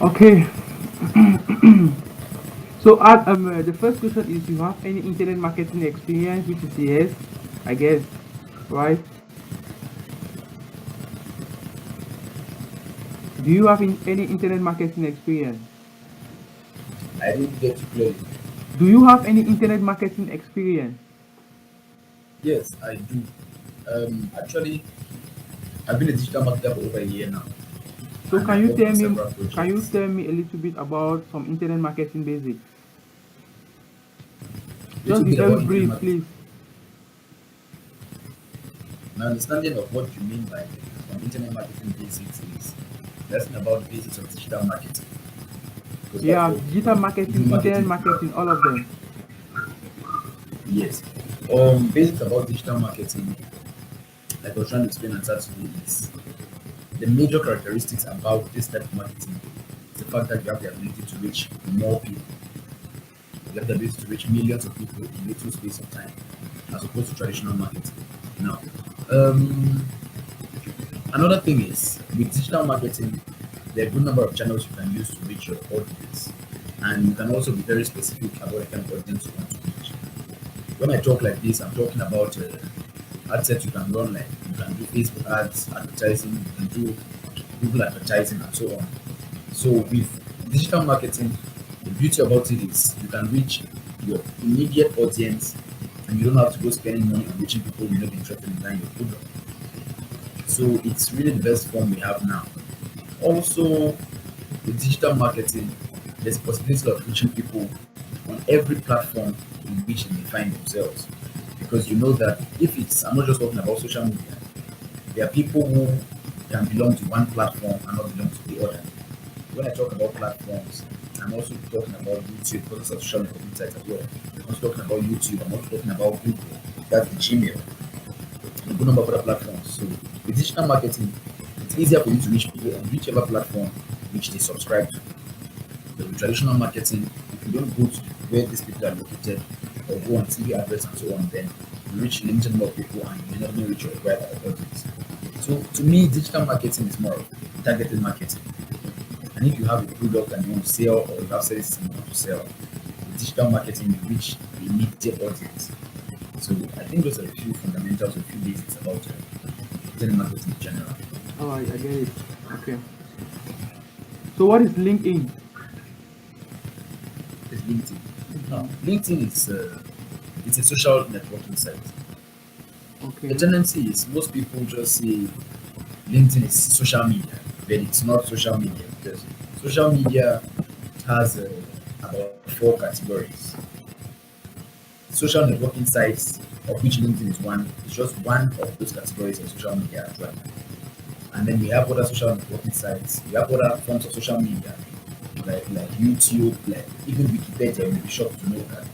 Okay. So, the first question is: you have any internet marketing experience? Which is yes, I guess, right? Do you have any internet marketing experience? I didn't get you clearly. Do you have any internet marketing experience? Yes, I do. Actually, I've been a digital marketer for over a year now, So, and I've worked on several can you projects. tell me a little bit about some internet marketing basics? Just Little be bit very about internet brief, marketing. please. My understanding of what you mean by internet marketing basics is lesson about the basics of digital marketing, because that's Yeah, what digital marketing, internet internet marketing is about. marketing, all of them. Yes. Basics about digital marketing, like I was trying to explain at Saturday, is the major characteristics about this type of marketing is the fact that you have the ability to reach more people. You have the ability to reach millions of people in little space of time, as opposed to traditional marketing. Now, um, another thing is with digital marketing, there are a good number of channels you can use to reach your audience, and you can also be very specific about the kind of audience you want to reach. When I talk like this, I'm talking about ad sets you can run, like you can do Facebook ads, advertising, you can do Google advertising, and so on. So with digital marketing, the beauty about it is you can reach your immediate audience, and you don't have to go spending money on reaching people who may not be interested in buying your product. So it's really the best form we have now. Also, with digital marketing, there's a possibility of reaching people on every platform in which they find themselves. Because you know that if it's, I'm not just talking about social media, there are people who can belong to one platform and not belong to the other. When I talk about platforms, I'm also talking about YouTube because it's a social networking site as well. I'm also talking about YouTube, I'm also talking about Google, that's the Gmail, and a good number of other platforms. So with digital marketing, it's easier for you to reach people on whichever platform which they subscribe to. But with traditional marketing, if you don't go to where these people are located or go on TV adverts and so on, then you reach limited number of people and you may not even reach your required audience. So to me, digital marketing is more of targeted marketing. And if you have a product and you want to sell or you have services and you want to sell, with digital marketing you reach the immediate audience. So I think those are a few fundamentals, a few basics about internet marketing in general. All right, I get it. Okay. So, what is LinkedIn? There's LinkedIn. Now, Hmm. LinkedIn is it's a social networking site. The Okay. tendency is most people just say LinkedIn is social media, but it's not social media because social media has about four categories. Social networking sites, of which LinkedIn is one, is just one of those categories of social media actually. And then we have other social networking sites. We have other forms of social media, like YouTube, like even Wikipedia. You'll be shocked to know that,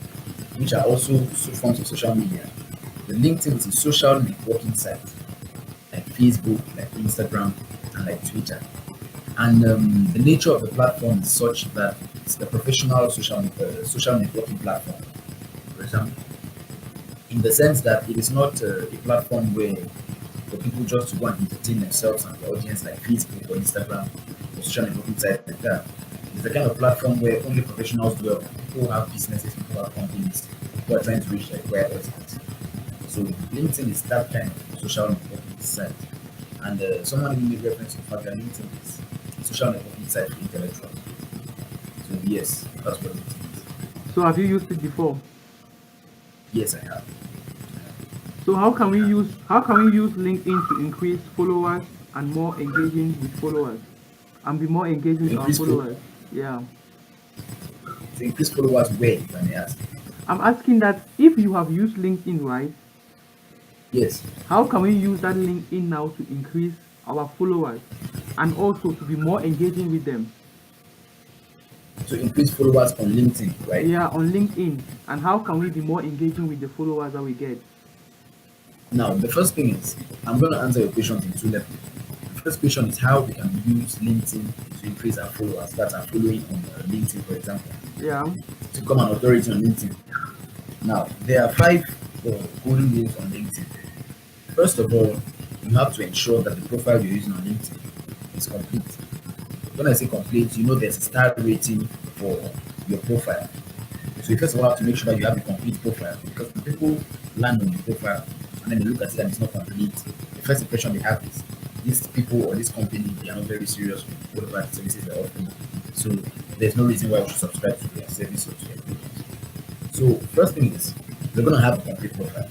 which are also forms of social media. The LinkedIn is a social networking site, like Facebook, like Instagram, and like Twitter. And the nature of the platform is such that it's a professional social networking platform. For example, in the sense that it is not a platform where for people just to go and entertain themselves and their audience like Facebook or Instagram or social networking sites like that. It's the kind of platform where only professionals dwell. People who have businesses, people who have companies, who are trying to reach their required audience. So LinkedIn is that kind of social networking site. And someone even made reference to the fact that LinkedIn is a social networking site for intellectuals. So yes, that's what LinkedIn is. So, have you used it before? Yes, I have. So, how can we use LinkedIn to increase followers and more engaging with followers and be more engaging To with our increase fo- followers? Yeah. to increase followers where, if I may ask. I'm asking that if you have used LinkedIn, right? Yes, How can we use that LinkedIn now to increase our followers and also to be more engaging with them? to increase followers on LinkedIn, right? Yeah, on LinkedIn. And how can we be more engaging with the followers that we get? Now, the first thing is, I'm going to answer your questions in two levels. The first question is how we can use LinkedIn to increase our followers that are following on LinkedIn, for example, Yeah. to become an authority on LinkedIn. Now, there are five golden rules on LinkedIn. First of all, you have to ensure that the profile you're using on LinkedIn is complete. When I say complete, there's a star rating for your profile. So you first of all have to make sure that you have a complete profile because when people land on your profile and then they look at it and it's not complete, the first impression they have is these people or this company, they are not very serious with whatever the services they're offering. So there's no reason why we should subscribe to their service or to their product. So first thing is we're gonna have a complete profile.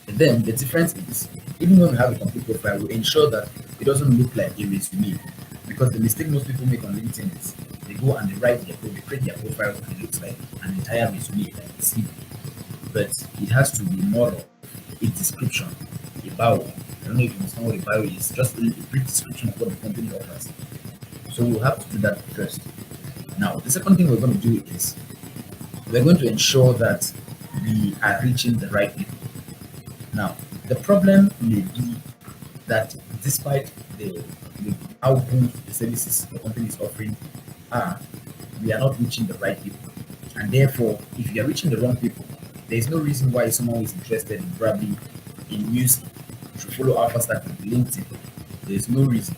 And then the difference is even when we have a complete profile, we ensure that it doesn't look like a resume. Because the mistake most people make on LinkedIn is they go and they create their profile and it looks like an entire resume, like a CV. But it has to be more of a description, a bio. I don't know if you understand what a bio is, just a brief description of what the company offers. So we'll have to do that first. Now, the second thing we're going to do is we're going to ensure that we are reaching the right people. Now, the problem may be that despite the how good the services the company is offering are, we are not reaching the right people. And therefore, if you are reaching the wrong people, there is no reason why someone who is interested in probably in music should follow Alpha Stack on LinkedIn. There's no reason.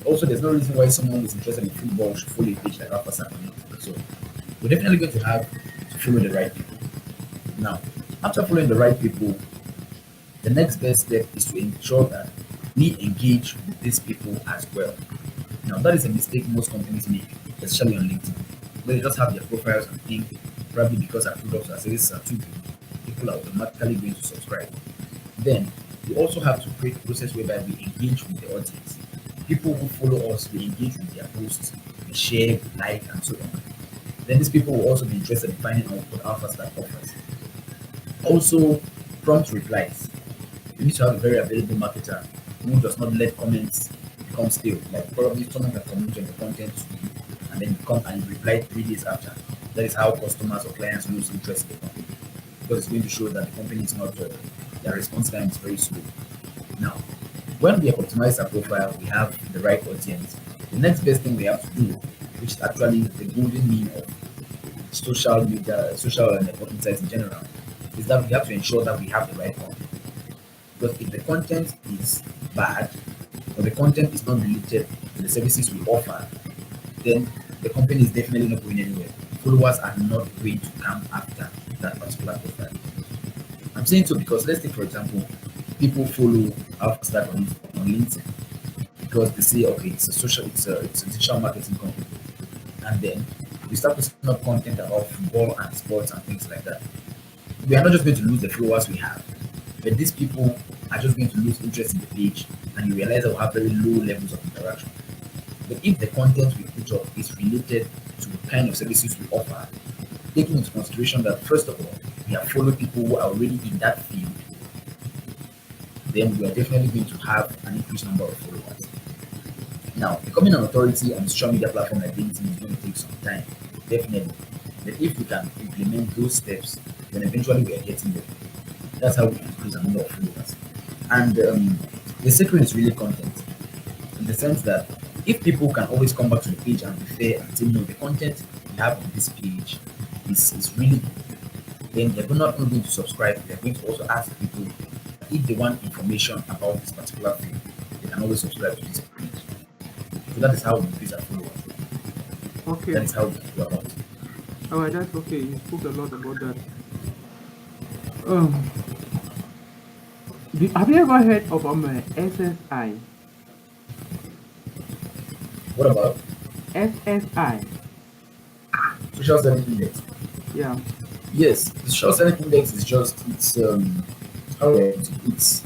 Also, there's no reason why someone who is interested in football should follow a page like Alpha Stack on LinkedIn. So we're definitely going to have to follow the right people. Now, after following the right people, the next best step is to ensure that we engage with these people as well. Now, that is a mistake most companies make, especially on LinkedIn, where they just have their profiles and think probably because our products or services are too good, people are automatically going to subscribe. Then, we also have to create a process whereby we engage with the audience. People who follow us, we engage with their posts, we share, we like, and so on. Then these people will also be interested in finding out what Alpha Stack offers. Also, prompt replies. You need to have a very available marketer who does not let comments become stale. Like probably someone can comment on the content to you and then you come and you reply 3 days after. That is how customers or clients lose interest in the company. Because it's going to show that the company is not their response time is very slow. Now, when we have optimized our profile, we have the right audience. The next best thing we have to do, which is actually the golden mean of social media, social and networking sites in general, is that we have to ensure that we have the right content. Because if the content is bad or the content is not related to the services we offer, then the company is definitely not going anywhere. Followers are not going to come after that particular profile. I'm saying so because let's take for example, people follow Alpha Stack on LinkedIn because they say okay, it's a digital marketing company, and then we start posting up content about football and sports and things like that. We are not just going to lose the followers we have, but these people are just going to lose interest in the page and you realize that we'll have very low levels of interaction. But if the content we put up is related to the kind of services we offer, taking into consideration that first of all, we have followed people who are already in that field, then we are definitely going to have an increased number of followers. Now, becoming an authority on social media platform like LinkedIn is going to take some time, definitely. But if we can implement those steps, then eventually we are getting there. That's how we increase the number of followers. And the secret is really content, in the sense that if people can always come back to the page and refer and say, no, the content we have on this page is really good, then they're not only going to subscribe, they're going to also ask people if they want information about this particular thing, they can always subscribe to this page. So that is how we increase our followers. Okay. That is how we go about it. Alright, that's okay. You spoke a lot about that. Um, have you ever heard of SSI? What about SSI. social selling index? Yeah. Yes, the social selling index is just how do I put it? It's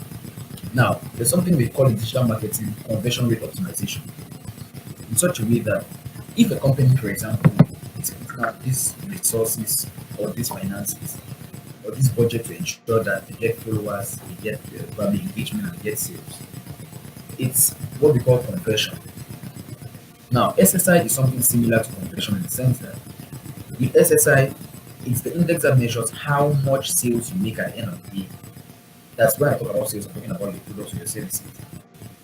now there's something we call in digital marketing conversion rate optimization. In such a way that if a company, for example, is putting out these resources or these finances or this budget to ensure that they get followers, they get probably engagement, and they get sales, it's what we call conversion. Now, SSI is something similar to conversion in the sense that with SSI, it's the index that measures how much sales you make at the end of the day. That's when I talk about sales, I'm talking about your products or your services,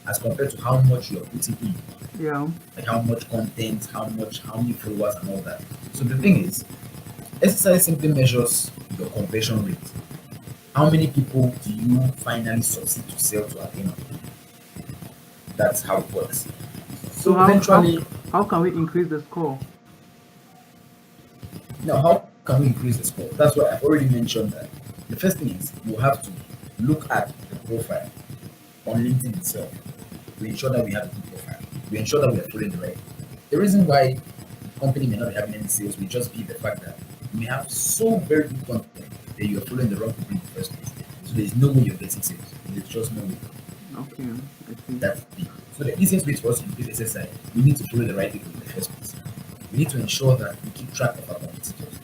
as compared to how much you're putting in, Yeah. like how much content, how many followers, and all that. So the thing is, SSI simply measures your conversion rate. How many people do you finally succeed to sell to at the end of the day? That's how it works. So So eventually, how can we increase the score? now how can we increase the score? That's why I've already mentioned that. The first thing is you have to look at the profile on LinkedIn itself. We ensure that we have a good profile. We ensure that we are following the right. The reason why the company may not be having any sales will just be the fact that you may have so very good content that you are following the wrong people in the first place. So there is no way you're getting sales. There's just no way. Okay, I see. That's the so the easiest way for us to increase SSI, we need to follow the right people in the first place. We need to ensure that we keep track of our competitors.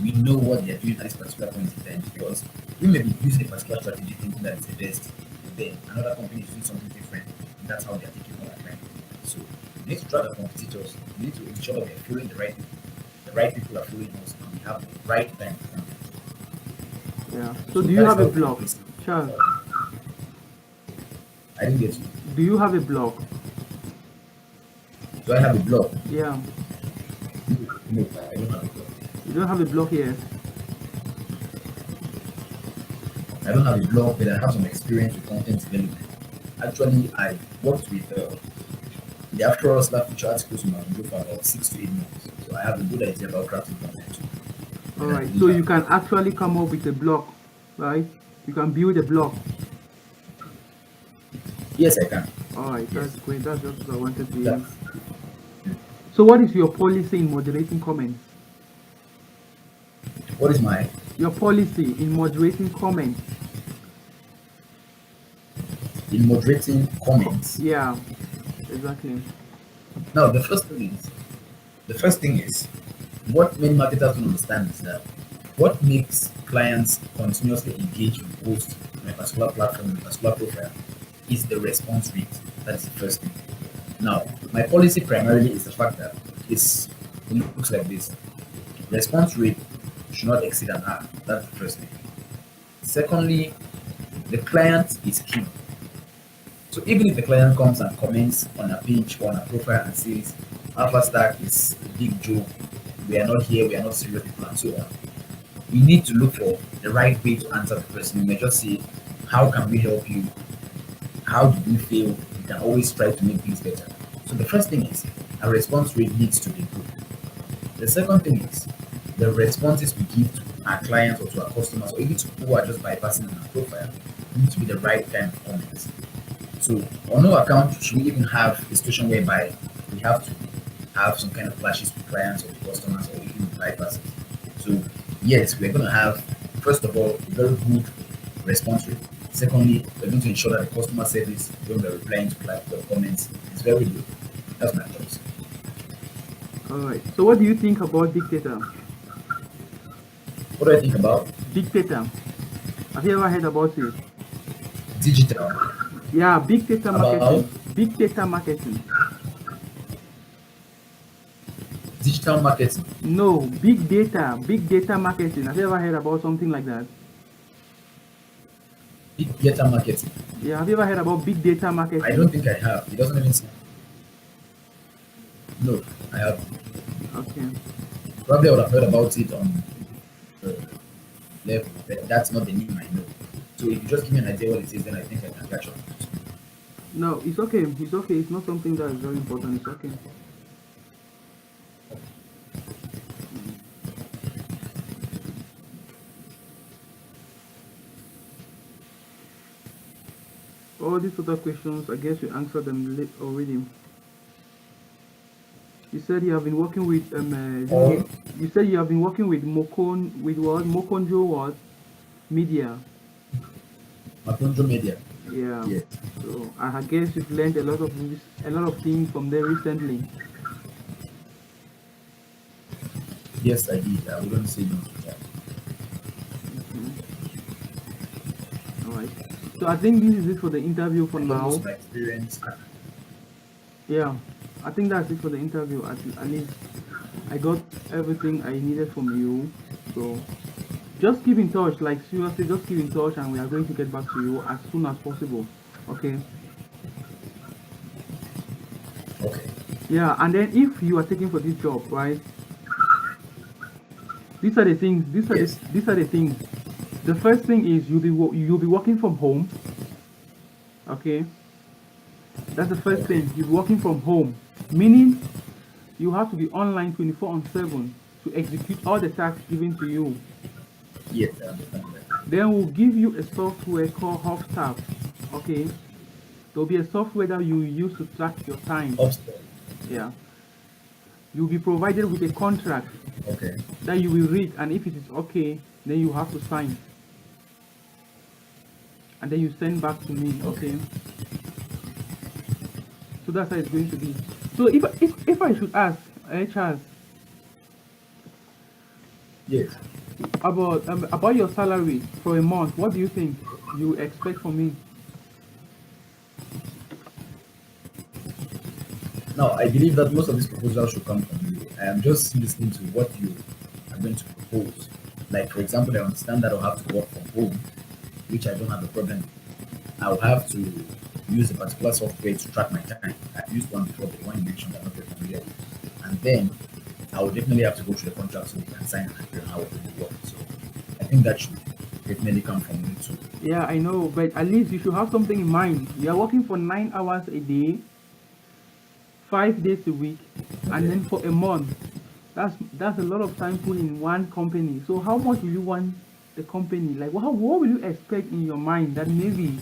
We know what they are doing at this particular point in time because we may be using a particular strategy thinking that it's the best, but then another company is doing something different, and that's how they are taking more time. So we need to track our competitors. We need to ensure that we are following the right people. The right people are following us, and we have the right time to come. Yeah. So So do you that is have a how we blog, increase. Charles? I didn't get you. Do you have a blog? Do I have a blog? Yeah. No, I don't have a blog. You don't have a blog yet. I don't have a blog, but I have some experience with content development. Actually, I worked with the After All Slack feature articles in my blog for about 6 to 8 months. So I have a good idea about crafting content too. All And I right. believe So that- you can actually come up with a blog, right? You can build a blog. Yes, I can. All right. That's great. That's just what I wanted to That, hear. So what is your policy in moderating comments? what is my Your policy in moderating comments? in moderating comments? Yeah. Exactly. Now, the first thing is, what many marketers don't understand is that what makes clients continuously engage with posts on a particular platform, on a particular profile, is the response rate. That is the first thing. Now, my policy primarily is the fact that it looks like this. Response rate should not exceed an hour. That's the first thing. Secondly, the client is key. So even if the client comes and comments on a page or on a profile and says Alpha Stack is a big joke, we are not here, we are not serious people, and so on, we need to look for the right way to answer the person. We may just say, how can we help you? How did we fail? We can always try to make things better. So the first thing is our response rate needs to be good. The second thing is the responses we give to our clients or to our customers or even to people who are just bypassing on our profile need to be the right kind of comments. So on no account should we even have a situation whereby we have to have some kind of clashes with clients or with customers or even with bypasses. So yes, we're going to have first of all a very good response rate. Secondly, we're going to ensure that the customer service when we're replying to the comments is very good. That's my thoughts. All right. So what do you think about big data? What do I think about Big data. Have you ever heard about it? digital? Yeah, big data About marketing. Big data marketing. digital marketing, No, big data. Big data marketing. Have you ever heard about something like that? big data marketing. Yeah, have you ever heard about big data marketing? I don't think I have. It doesn't even sound. No, I haven't. Okay. Probably I would have heard about it on the level, but that's not the name I know. So if you just give me an idea what it is, then I think I can catch up. No, it's okay. It's okay. It's not something that is very important. It's okay. All these other questions, I guess you answered them already. You said you have been working with All you said you have been working with Mokonjo what? Media. Mapunjo Media. Yeah. Yes. So I guess you've learned a lot of things from there recently. Yes, I did. I wouldn't say no to that. All right. So I think this is it for the interview for now. Almost my experience. Yeah, I think that's it for the interview. At least I got everything I needed from you. So just keep in touch. Like seriously, just keep in touch, and we are going to get back to you as soon as possible. Okay. Okay. Yeah, and then if you are taken for this job, right? These are the things. Yes. These are the things. The first thing is you'll be working from home. Okay. That's the first Okay. thing. You're working from home, meaning you have to be online 24 on 7 to execute all the tasks given to you. Yes, I understand that. Then we'll give you a software called HubStaff. Okay, there'll be a software that you use to track your time. Upstairs. Yeah, you'll be provided with a contract Okay. that you will read, and if it is okay, then you have to sign, and then you send back to me. Okay. Okay, so that's how it's going to be. So if I should ask, Charles, Yes. about your salary for a month, what do you think you expect from me? Now, I believe that most of these proposals should come from you. I am just listening to what you are going to propose. Like, for example, I understand that I'll have to work from home, which I don't have a problem with. I'll have to use a particular software to track my time. I've used one before, the one you mentioned I'm not very familiar with. And then I will definitely have to go through the contract so we can sign and agree on how it will work. So I think that should definitely come from you too. Yeah, I know, but at least you should have something in mind. You are working for 9 hours a day, 5 days a week, and Okay. then for a month. That's a lot of time put in one company. So how much will you want the company? Like what will you expect in your mind that maybe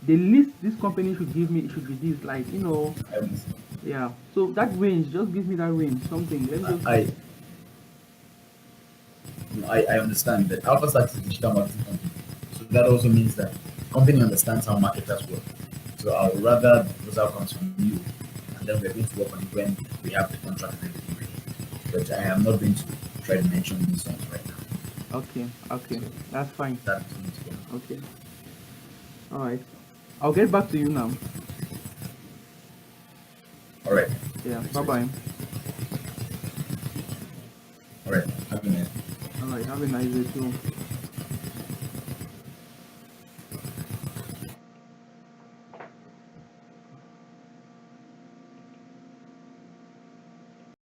the least this company should give me should be this, like, I understand. yeah. So that range, just give me that range, something. Let me just I, I understand that Alpha Start is a digital marketing company. So that also means that company understands how marketers work. So I would rather the proposal comes from you, and then we're going to work on it when we have the contract and everything ready. But I am not going to try to mention these songs right now. okay, okay. So That's fine. that's going to go. Okay. All right. I'll get back to you now. All right. Yeah. Next Bye week. bye. All right. Have a nice All right. Have a nice day too.